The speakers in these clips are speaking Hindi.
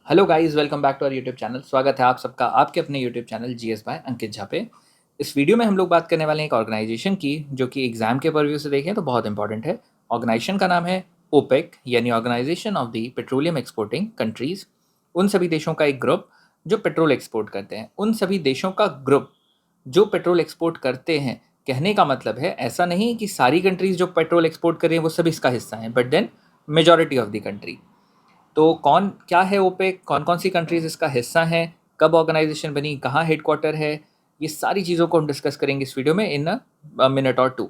Hello guys, welcome back to our YouTube channel. स्वागत है आप सबका आपके अपने YouTube channel GS by Ankit Jha पे। इस वीडियो में हम लोग बात करने वाले हैं एक ऑर्गेनाइजेशन की, जो कि एग्जाम के परव्यू से देखें तो बहुत इंपॉर्टेंट है। ऑर्गेनाइजेशन का नाम है ओपेक, यानी organisation of the petroleum exporting countries. उन सभी देशों का एक ग्रुप जो पेट्रोल एक्सपोर्ट करते हैं, उन सभी देशों का ग्रुप जो पेट्रोल एक्सपोर्ट करते हैं। कहने का मतलब है ऐसा नहीं कि सारी कंट्रीज जो पेट्रोल एक्सपोर्ट कर रही हैं वो सब इसका हिस्सा हैं, but then majority of the country. तो कौन क्या है ओपेक, कौन कौन सी कंट्रीज इसका हिस्सा हैं, कब ऑर्गेनाइजेशन बनी, कहाँ हेडक्वार्टर है, ये सारी चीज़ों को हम डिस्कस करेंगे इस वीडियो में इन अ मिनट और टू।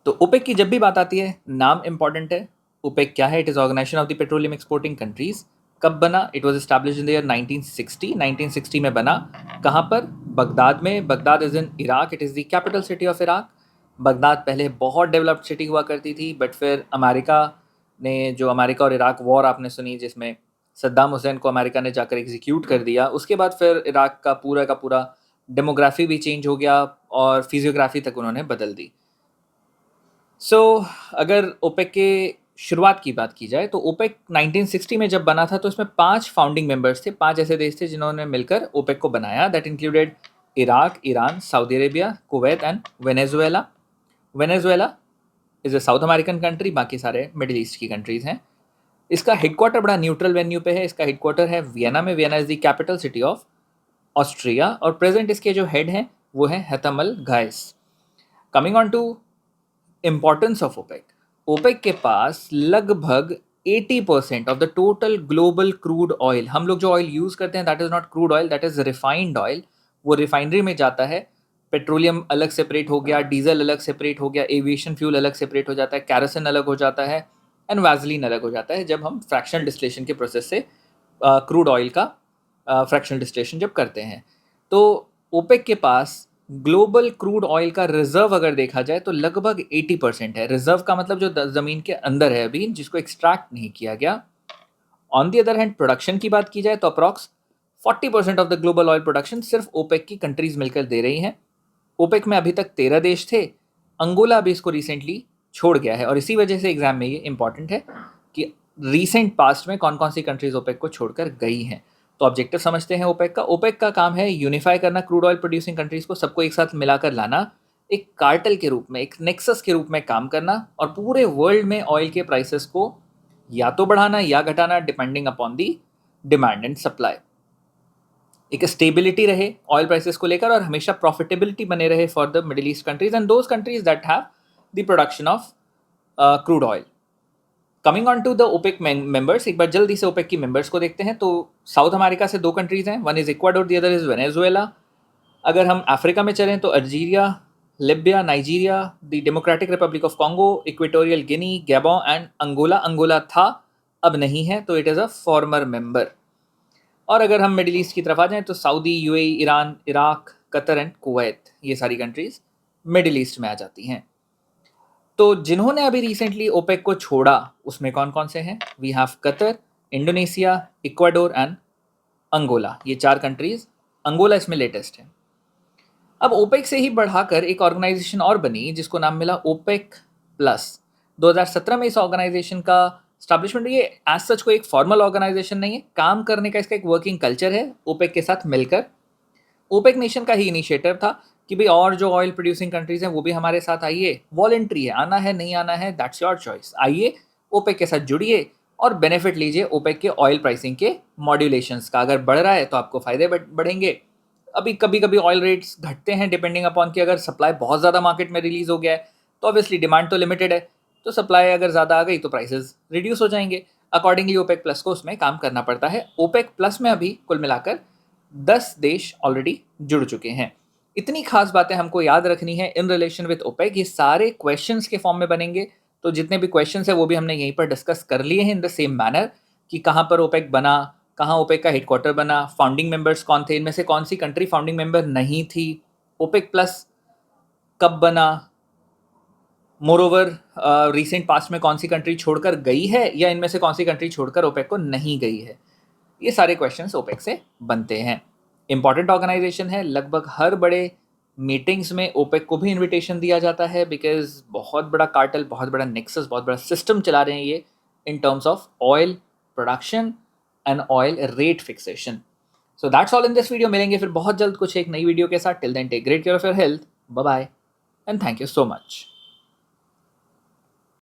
तो ओपेक की जब भी बात आती है, नाम इंपॉर्टेंट है। ओपेक क्या है? It is organisation of the petroleum exporting countries. कब बना? It was establish in the year 1960। 1960 में बना। कहाँ पर? बगदाद में। Baghdad is in Iraq, it is the capital city of Iraq. Baghdad पहले बहुत डेवलप्ड सिटी हुआ करती थी, बट फिर अमेरिका ने, जो अमेरिका और इराक वॉर आपने सुनी जिसमें सद्दाम हुसैन को अमेरिका ने जाकर एग्जीक्यूट कर दिया, उसके बाद फिर इराक का पूरा डेमोग्राफी भी चेंज हो गया और फिजियोग्राफी तक उन्होंने बदल दी। अगर ओपेक के शुरुआत की बात की जाए तो ओपेक 1960 में जब बना था तो इसमें 5 फाउंडिंग मेंबर्स थे, 5 ऐसे देश थे जिन्होंने मिलकर ओपेक को बनाया। That included Iraq, Iran, Saudi Arabia, Kuwait and Venezuela. Venezuela is a south American country, बाकी सारे मिडिल ईस्ट की कंट्रीज़ हैं। इसका हेडक्वार्टर बड़ा न्यूट्रल वेन्यू पे है। इसका हेडक्वार्टर है वियना में। Vienna is the capital city of Austria, और प्रेजेंट इसके जो हेड हैं वो हैं Haitham al Ghais. Coming on to importance of OPEC. OPEC के पास लगभग 80% of the total global crude oil, हम लोग जो ऑयल यूज़ करते हैं that is not crude oil, that is refined oil. वो रिफाइनरी में जाता है। पेट्रोलियम अलग सेपरेट हो गया, डीजल अलग सेपरेट हो गया, एविएशन फ्यूल अलग सेपरेट हो जाता है, कैरोसिन अलग हो जाता है, एंड वैजलीन अलग हो जाता है जब हम फ्रैक्शनल डिस्टिलेशन के प्रोसेस से क्रूड ऑयल का फ्रैक्शनल डिस्टिलेशन जब करते हैं। तो ओपेक के पास ग्लोबल क्रूड ऑयल का रिजर्व अगर देखा जाए तो लगभग 80% है। रिजर्व का मतलब जो ज़मीन के अंदर है अभी, जिसको एक्सट्रैक्ट नहीं किया गया। On the other hand production की बात की जाए तो approx 40% of the global oil production सिर्फ ओपेक की कंट्रीज मिलकर दे रही हैं। ओपेक में अभी तक 13 देश थे। अंगोला अभी इसको रिसेंटली छोड़ गया है, और इसी वजह से एग्जाम में ये इंपॉर्टेंट है कि रीसेंट पास्ट में कौन कौन सी कंट्रीज ओपेक को छोड़कर गई हैं। तो ऑब्जेक्टिव समझते हैं ओपेक का। ओपेक का काम है यूनिफाई करना क्रूड ऑयल प्रोड्यूसिंग कंट्रीज को, सबको एक साथ मिलाकर लाना, एक कार्टेल के रूप में, एक नेक्सस के रूप में काम करना, और पूरे वर्ल्ड में ऑयल के प्राइसेस को या तो बढ़ाना या घटाना depending upon the demand and supply. एक स्टेबिलिटी रहे ऑयल प्राइसेस को लेकर, और हमेशा प्रॉफिटेबिलिटी बने रहे for the Middle East countries and those countries that have the production of crude oil. Coming on to the OPEC members, एक बार जल्दी से ओपेक की मेंबर्स को देखते हैं। तो साउथ अमेरिका से 2 कंट्रीज हैं, one is Ecuador, the other is Venezuela. अगर हम अफ्रीका में चलें तो Algeria, Libya, Nigeria, the Democratic Republic of Congo, Equatorial Guinea, Gabon and Angola. Angola था, अब नहीं है, तो it is a former member. और अगर हम मिडिल ईस्ट की तरफ आ जाएं तो Saudi, UAE, Iran, Iraq, Qatar and Kuwait, ये सारी कंट्रीज मिडिल ईस्ट में आ जाती हैं। तो जिन्होंने अभी रिसेंटली ओपेक को छोड़ा उसमें कौन कौन से हैं? We have Qatar, Indonesia, Ecuador and Angola. ये 4 कंट्रीज, अंगोला इसमें लेटेस्ट है। अब ओपेक से ही बढ़ाकर एक ऑर्गेनाइजेशन और बनी जिसको नाम मिला ओपेक प्लस। 2017 में इस ऑर्गेनाइजेशन का स्टैब्लिशमेंट। ये एज सच कोई एक फॉर्मल ऑर्गेनाइजेशन नहीं है, काम करने का इसका एक वर्किंग कल्चर है ओपेक के साथ मिलकर। ओपेक नेशन का ही इनिशिएटिव था कि भाई और जो ऑयल प्रोड्यूसिंग कंट्रीज हैं वो भी हमारे साथ आइए, वॉलेंट्री है, आना है नहीं आना है दैट्स योर चॉइस, आइए ओपेक के साथ जुड़िए और बेनिफिट लीजिए ओपेक के ऑयल प्राइसिंग के मॉड्यूलेशंस का। अगर बढ़ रहा है तो आपको फायदे बढ़ेंगे। अभी कभी कभी ऑयल रेट्स घटते हैं डिपेंडिंग अपॉन कि अगर सप्लाई बहुत ज़्यादा मार्केट में रिलीज हो गया है तो ऑब्वियसली डिमांड तो लिमिटेड है, तो सप्लाई अगर ज़्यादा आ गई तो प्राइसेस रिड्यूस हो जाएंगे। अकॉर्डिंगली ओपेक प्लस को उसमें काम करना पड़ता है। ओपेक प्लस में अभी कुल मिलाकर 10 देश ऑलरेडी जुड़ चुके हैं। इतनी खास बातें हमको याद रखनी है इन रिलेशन विद ओपेक। ये सारे क्वेश्चंस के फॉर्म में बनेंगे, तो जितने भी क्वेश्चंस है वो भी हमने यहीं पर डिस्कस कर लिए हैं इन द सेम मैनर कि कहाँ पर ओपेक बना, कहाँ ओपेक का हेडक्वार्टर बना, फाउंडिंग मेंबर्स कौन थे, इनमें से कौन सी कंट्री फाउंडिंग मेंबर नहीं थी, ओपेक प्लस कब बना, मोर ओवर रिसेंट पास्ट में कौन सी कंट्री छोड़कर गई है या इनमें से कौन सी कंट्री छोड़कर ओपेक को नहीं गई है। ये सारे क्वेश्चंस ओपेक से बनते हैं। इंपॉर्टेंट ऑर्गेनाइजेशन है, लगभग हर बड़े मीटिंग्स में ओपेक को भी इनविटेशन दिया जाता है, बिकॉज बहुत बड़ा कार्टेल, बहुत बड़ा नेक्सस, बहुत बड़ा सिस्टम चला रहे हैं ये in terms of oil production and oil rate fixation. So that's all in this video. मिलेंगे फिर बहुत जल्द कुछ एक नई वीडियो के साथ. Till then take great care of your health. Bye bye and thank you so much.